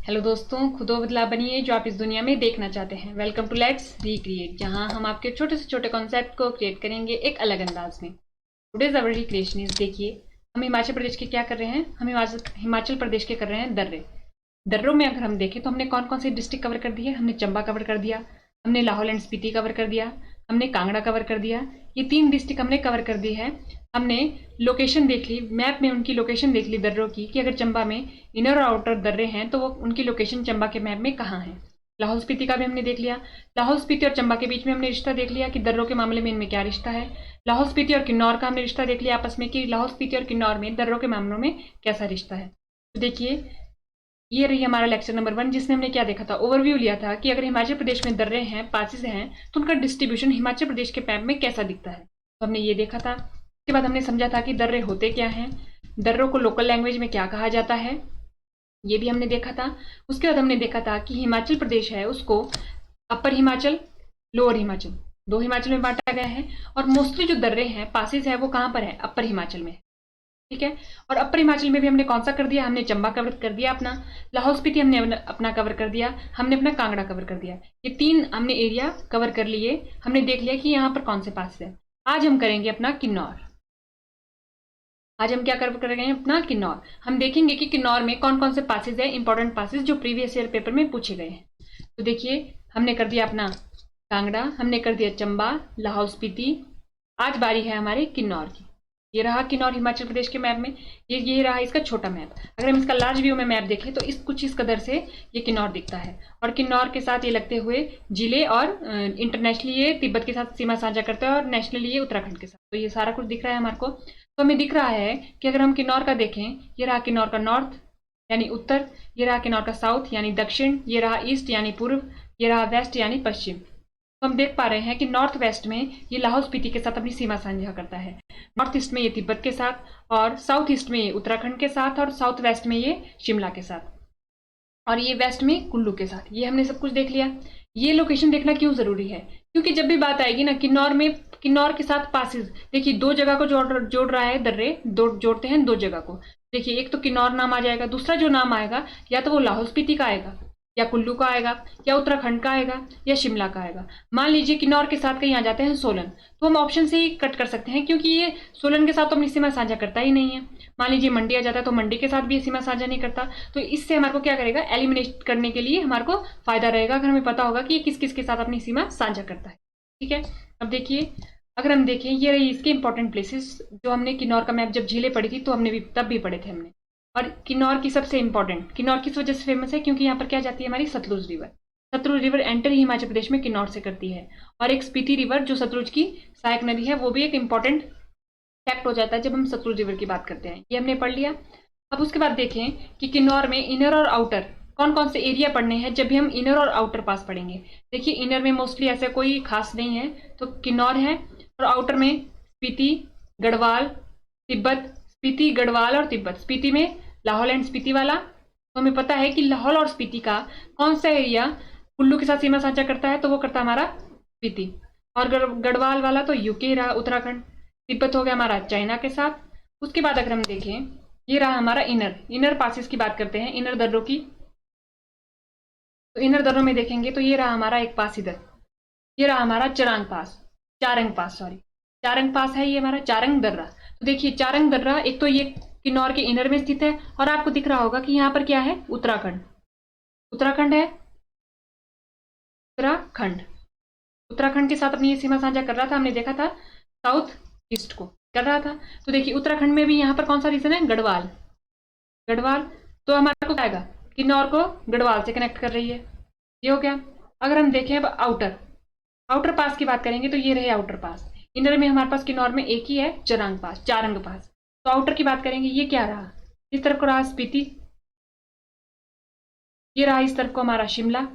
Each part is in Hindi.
हेलो दोस्तों, खुद वो बदलाव बनिए जो आप इस दुनिया में देखना चाहते हैं। वेलकम टू लेट्स रिक्रिएट, जहां हम आपके छोटे से छोटे कॉन्सेप्ट को क्रिएट करेंगे एक अलग अंदाज में। टुडेज अवर रिक्रिएशन इज, देखिए हम हिमाचल प्रदेश के क्या कर रहे हैं। हम हिमाचल प्रदेश के कर रहे हैं दर्रे। दर्रों में अगर हम देखें तो हमने कौन कौन सी डिस्ट्रिक्ट कवर कर दी है। हमने चंबा कवर कर दिया, हमने लाहौल एंड स्पीति कवर कर दिया, हमने कांगड़ा कवर कर दिया। ये 3 डिस्ट्रिक्ट हमने कवर कर दी है। हमने लोकेशन देख ली, मैप में उनकी लोकेशन देख ली दर्रों की, कि अगर चंबा में इनर और आउटर दर्रे हैं तो वो उनकी लोकेशन चंबा के मैप में कहाँ है। लाहौल स्पीति का भी हमने देख लिया। लाहौल स्पीति और चंबा के बीच में हमने रिश्ता देख लिया कि दर्रों के मामले में इनमें क्या रिश्ता है। लाहौल स्पीति और किन्नौर का हमने रिश्ता देख लिया आपस में कि लाहौल स्पीति और किन्नौर में दर्रों के मामलों में कैसा रिश्ता है। तो देखिए, ये रही हमारा लेक्चर नंबर 1, जिसमें हमने क्या देखा था, ओवरव्यू लिया था कि अगर हिमाचल प्रदेश में दर्रे हैं, पासिस हैं, तो उनका डिस्ट्रीब्यूशन हिमाचल प्रदेश के मैप में कैसा दिखता है। तो हमने ये देखा था। उसके बाद हमने समझा था कि दर्रे होते क्या हैं, दर्रों को लोकल लैंग्वेज में क्या कहा जाता है, ये भी हमने देखा था। उसके बाद हमने देखा था कि हिमाचल प्रदेश है उसको अपर हिमाचल, लोअर हिमाचल, 2 हिमाचल में बांटा गया है। और मोस्टली जो दर्रे हैं, पासिस है, वो कहाँ पर है, अपर हिमाचल में। ठीक है। और अपर हिमाचल में भी हमने कौन सा कर दिया, हमने चंबा कवर कर दिया अपना, लाहौल स्पीति हमने अपना कवर कर दिया, हमने अपना कांगड़ा कवर कर दिया। ये 3 हमने एरिया कवर कर लिए। हमने देख लिया कि यहाँ पर कौन से पास है। आज हम करेंगे अपना किन्नौर। आज हम क्या कवर करेंगे, अपना किन्नौर। हम देखेंगे कि किन्नौर में कौन कौन से पासेज है, इंपॉर्टेंट पासेज जो प्रीवियस ईयर पेपर में पूछे गए हैं। तो देखिए, हमने कर दिया अपना कांगड़ा, हमने कर दिया चंबा, लाहौल स्पीति। आज बारी है हमारे किन्नौर की। ये रहा किन्नौर हिमाचल प्रदेश के मैप में। ये रहा इसका छोटा मैप। अगर हम इसका लार्ज व्यू में मैप देखें तो कुछ इस कदर से ये किन्नौर दिखता है। और किन्नौर के साथ ये लगते हुए जिले, और इंटरनेशनली ये तिब्बत के साथ सीमा साझा करता है, और नेशनली ये उत्तराखंड के साथ। तो ये सारा कुछ दिख रहा है हमारे को। तो हमें दिख रहा है कि अगर हम किन्नौर का देखें, ये रहा किन्नौर का नॉर्थ यानी उत्तर, ये रहा किन्नौर का साउथ यानी दक्षिण, ये रहा ईस्ट यानी पूर्व, ये रहा वेस्ट यानी पश्चिम। तो हम देख पा रहे हैं कि नॉर्थ वेस्ट में ये लाहौल स्पीति के साथ अपनी सीमा साझा करता है, नॉर्थ ईस्ट में ये तिब्बत के साथ, और साउथ ईस्ट में ये उत्तराखंड के साथ, और साउथ वेस्ट में ये शिमला के साथ, और ये वेस्ट में कुल्लू के साथ। ये हमने सब कुछ देख लिया। ये लोकेशन देखना क्यों जरूरी है, क्योंकि जब भी बात आएगी ना किन्नौर में, किन्नौर के साथ पासिस, देखिए 2 जगह को जोड़ रहा है दर्रे, जोड़ते हैं 2 जगह को। देखिए, एक तो किन्नौर नाम आ जाएगा, दूसरा जो नाम आएगा या तो वो लाहौल स्पीति का आएगा, या कुल्लू का आएगा, या उत्तराखंड का आएगा, या शिमला का आएगा। मान लीजिए किन्नौर के साथ कहीं आ जाते हैं सोलन, तो हम ऑप्शन से ही कट कर सकते हैं, क्योंकि ये सोलन के साथ तो अपनी सीमा साझा करता ही नहीं है। मान लीजिए मंडी आ जाता है तो मंडी के साथ भी ये सीमा साझा नहीं करता। तो इससे हमारे को क्या करेगा, एलिमिनेट करने के लिए हमारे को फायदा रहेगा अगर हमें पता होगा कि ये किस किस के साथ अपनी सीमा साझा करता है। ठीक है। अब देखिए, अगर हम देखें, ये रही इसके इंपॉर्टेंट प्लेसेस जो हमने किन्नौर का मैप जब झीलें पढ़ी थी तो हमने भी तब भी पढ़े थे हमने। और किन्नौर की सबसे इंपॉर्टेंट, किन्नौर किस वजह से फेमस है, क्योंकि यहाँ पर क्या जाती है हमारी Sutlej river. Sutlej river enter ही हिमाचल प्रदेश में किन्नौर से करती है। और एक स्पीति रिवर जो सतलुज की सहायक नदी है, वो भी एक इंपॉर्टेंट फैक्ट हो जाता है जब हम सतलुज रिवर की बात करते हैं। ये हमने पढ़ लिया। अब उसके बाद देखें कि किन्नौर में इनर और आउटर कौन कौन से एरिया पढ़ने हैं जब भी हम इनर और आउटर पास पढ़ेंगे। देखिए, इनर में मोस्टली ऐसा कोई खास नहीं है, तो किन्नौर है, और आउटर में स्पीति, गढ़वाल, तिब्बत, स्पीति, गढ़वाल और तिब्बत। स्पीति में लाहौल एंड स्पीति वाला, तो हमें पता है कि लाहौल और स्पीति का कौन सा एरिया कुल्लू के साथ सीमा साझा करता है, तो वो करता है हमारा स्पीति। और गढ़वाल वाला तो यूके रहा, उत्तराखंड। तिब्बत हो गया हमारा चाइना के साथ। उसके बाद अगर हम देखें, ये रहा हमारा इनर पासिस की बात करते हैं, इनर दर्रों की। तो इनर दर्रों में देखेंगे तो ये रहा हमारा एक पास इधर, ये रहा हमारा चारंग पास, चारंग पास है ये हमारा चारंग दर्रा। तो देखिए, चारंग दर्रा एक तो ये किन्नौर के इनर में स्थित है, और आपको दिख रहा होगा कि यहाँ पर क्या है, उत्तराखंड है, उत्तराखंड के साथ अपनी ये सीमा साझा कर रहा था। हमने देखा था साउथ ईस्ट को कर रहा था। तो देखिए, उत्तराखंड में भी यहाँ पर कौन सा रीजन है, गढ़वाल। तो हमारे को आएगा किन्नौर को गढ़वाल से कनेक्ट कर रही है। ये हो गया। अगर हम देखें अब आउटर पास की बात करेंगे तो ये रहे आउटर पास। इनर में हमारे पास किन्नौर में एक ही है, चारंग पास। तो आउटर की बात करेंगे, ये क्या रहा, इस तरफ को रहा स्पीति, ये रहा इस तरफ को हमारा शिमला,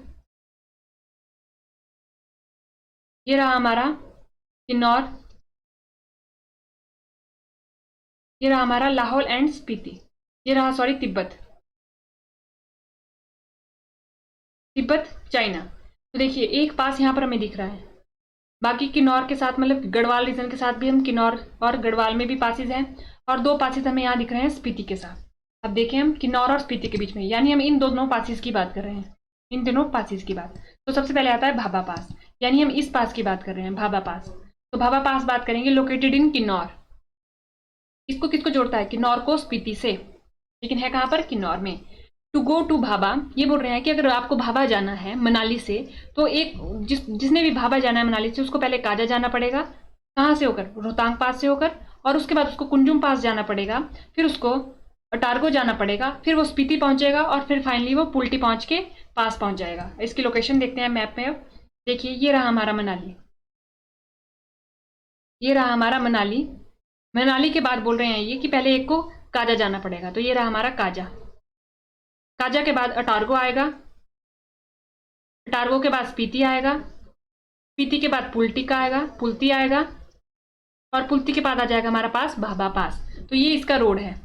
ये रहा हमारा किन्नौर, ये रहा हमारा लाहौल एंड स्पीति, ये रहा तिब्बत चाइना। तो देखिए, एक पास यहाँ पर हमें दिख रहा है। बाकी किन्नौर के साथ, मतलब गढ़वाल रीजन के साथ भी हम किन्नौर और गढ़वाल में भी पासिस हैं, और 2 पासिस हमें यहाँ दिख रहे हैं स्पीति के साथ। अब देखें हम किन्नौर और स्पीति के बीच में, यानी हम इन दोनों पासिस की बात कर रहे हैं, इन दोनों पासिस की बात। तो सबसे पहले आता है भाभा पास, यानी हम इस पास की बात कर रहे हैं, भाभा पास। तो भाभा पास बात करेंगे, लोकेटेड इन किन्नौर। इसको किसको जोड़ता है? किन्नौर को स्पीति से, लेकिन है कहां पर? किन्नौर में। टू गो टू भाभा, ये बोल रहे हैं कि अगर आपको भाभा जाना है मनाली से, तो एक जिसने भी भाभा जाना है मनाली से, उसको पहले काजा जाना पड़ेगा। कहाँ से होकर? रोहतांग पास से होकर, और उसके बाद उसको कुंजुम पास जाना पड़ेगा, फिर उसको अटारगो जाना पड़ेगा, फिर वो स्पीति पहुंचेगा, और फिर फाइनली वो पुल्टी पहुंच के पास पहुंच जाएगा। इसकी लोकेशन देखते हैं मैप में। अब देखिए, ये रहा हमारा मनाली, ये रहा हमारा मनाली। मनाली के बाद बोल रहे हैं ये कि पहले एक को काजा जाना पड़ेगा, तो ये रहा हमारा काजा। काजा के बाद अटारगो आएगा, अटारगो के बाद स्पीति आएगा, स्पीति के बाद पुल्टी आएगा, पुल्ती आएगा, और पुल्ती के बाद आ जाएगा हमारा पास भाभा पास। तो ये इसका रोड है,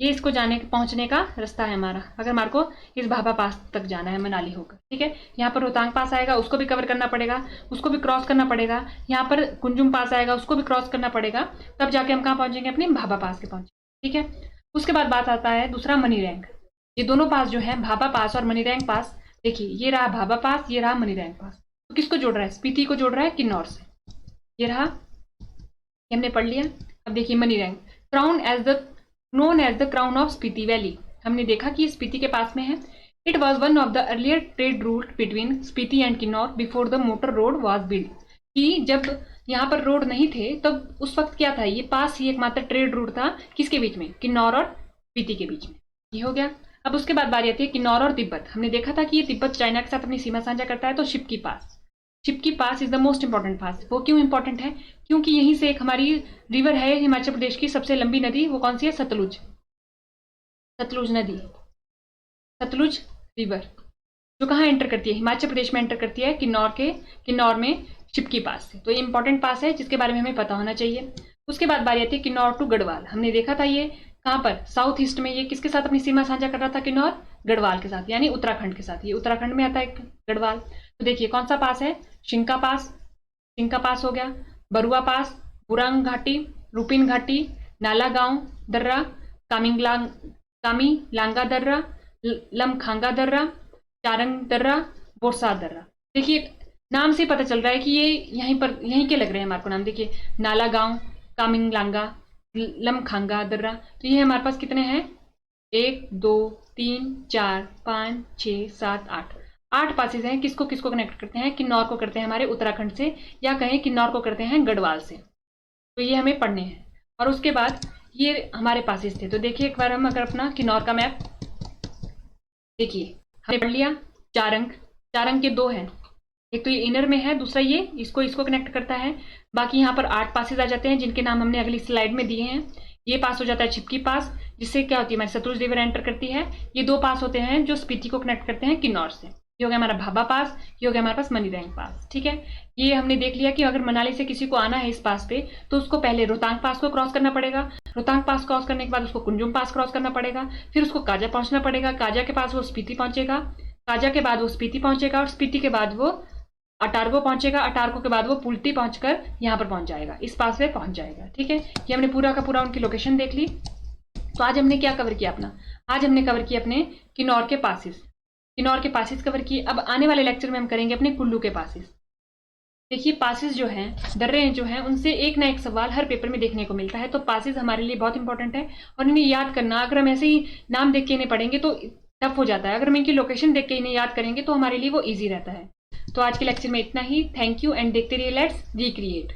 ये इसको जाने पहुंचने का रास्ता है हमारा, अगर हमारे को इस भाभा पास तक जाना है मनाली होकर। ठीक है, यहाँ पर रोहतांग पास आएगा, उसको भी कवर करना पड़ेगा, उसको भी क्रॉस करना पड़ेगा। यहाँ पर कुंजुम पास आएगा, उसको भी क्रॉस करना पड़ेगा, तब जाके हम कहाँ पहुंचेंगे? अपने भाभा पास के पहुंचेंगे। ठीक है, उसके बाद बात आता है दूसरा मनीरैंक। ये दोनों पास जो है, भाभा पास और मनीरैंक पास, देखिए ये रहा भाभा पास, ये रहा मनीरैंक पास। तो किसको जोड़ रहा है? स्पीति को जोड़ रहा है किन्नौर से। ये रहा, ये हमने पढ़ लिया। अब देखिए Manirang, crown as the known as the crown of Spiti valley, हमने देखा कि स्पीति के पास में है। It was one of the earlier trade route between Spiti and Kinnaur before the motor road was build. कि जब यहाँ पर रोड नहीं थे तब उस वक्त क्या था? ये पास ही एकमात्र ट्रेड रूट था, किसके बीच में? किन्नौर और स्पीति के बीच में। ये हो गया। अब उसके बाद बारी आती है किन्नौर और तिब्बत। हमने देखा था कि ये तिब्बत चाइना के साथ अपनी सीमा साझा करता है, तो शिपकी पास, शिपकी पास इज द मोस्ट इंपॉर्टेंट पास। वो क्यों इंपॉर्टेंट है? क्योंकि यहीं से एक हमारी रिवर है हिमाचल प्रदेश की सबसे लंबी नदी, वो कौन सी है? सतलुज, सतलुज नदी, सतलुज रिवर, जो कहाँ एंटर करती है? हिमाचल प्रदेश में एंटर करती है, किन्नौर में शिपकी पास से। तो ये इंपॉर्टेंट पास है जिसके बारे में हमें पता होना चाहिए। उसके बाद बारी आती है किन्नौर टू गढ़वाल। हमने देखा था ये कहाँ पर? साउथ ईस्ट में। ये किसके साथ अपनी सीमा साझा कर रहा था? किन्नौर गढ़वाल के साथ, यानी उत्तराखंड के साथ। ये उत्तराखंड में आता है गढ़वाल। तो देखिए कौन सा पास है? शिंका पास, शिंका पास हो गया, बरुआ पास, बुरंग घाटी, रूपिन घाटी, नाला गांव दर्रा, कामी लांगा दर्रा, लमखांगा दर्रा, चारंग दर्रा, बोरसा दर्रा। देखिए नाम से पता चल रहा है कि ये यहीं के लग रहे हैं हमारे को नाम। देखिए नाला गांव, कामिंग लांगा, लमखांगा दर्रा। तो ये हमारे पास कितने हैं? 1 2 3 4 5 6 7 8 पासेज हैं। किसको किसको कनेक्ट करते हैं? किन्नौर को करते हैं हमारे उत्तराखंड से, या कहें किन्नौर को करते हैं गढ़वाल से। तो ये हमें पढ़ने हैं। और उसके बाद ये हमारे पासेज थे। तो देखिए एक बार हम अगर अपना किन्नौर का मैप देखिए, हमने पढ़ लिया चारंग, चारंग के 2 हैं, एक तो ये इनर में है, दूसरा ये इसको कनेक्ट करता है। बाकी यहाँ पर 8 पासेज आ जाते हैं जिनके नाम हमने अगली स्लाइड में दिए हैं। ये पास हो जाता है छिपकी पास, जिससे क्या होती है? हमारी सतलुज रिवर एंटर करती है। ये 2 पास होते हैं जो स्पीति को कनेक्ट करते हैं किन्नौर से। ये हो गया हमारा भाभा पास, ये हो गया हमारे पास मनीरैंक पास। ठीक है, ये हमने देख लिया कि अगर मनाली से किसी को आना है इस पास पे, तो उसको पहले रोहतांग पास को क्रॉस करना पड़ेगा। रोहतांग पास क्रॉस करने के बाद उसको कुंजुम पास क्रॉस करना पड़ेगा, फिर उसको काजा पहुंचना पड़ेगा, काजा के पास वो स्पीति पहुंचेगा, काजा के बाद वो स्पीति पहुंचेगा, और स्पीति के बाद वो अटारगो पहुंचेगा, अटारगो के बाद वो पुल्टी पहुंचकर यहाँ पर पहुंच जाएगा, इस पास पे पहुंच जाएगा। ठीक है, ये हमने पूरा का पूरा उनकी लोकेशन देख ली। तो आज हमने क्या कवर किया अपना? आज हमने कवर किया अपने किन्नौर के पासेस, किन्नौर के पासेस कवर किए। अब आने वाले लेक्चर में हम करेंगे अपने कुल्लू के पासेस। देखिए पासेस जो हैं, दर्रे जो हैं, उनसे एक ना एक सवाल हर पेपर में देखने को मिलता है। तो पासेस हमारे लिए बहुत इंपॉर्टेंट है, और इन्हें याद करना, अगर हम ऐसे ही नाम देख के इन्हें पढ़ेंगे तो टफ हो जाता है। अगर हम इनकी लोकेशन देख के इन्हें याद करेंगे तो हमारे लिए वो ईजी रहता है। तो आज के लेक्चर में इतना ही। थैंक यू एंड देखते रहिए लेट्स रिक्रिएट।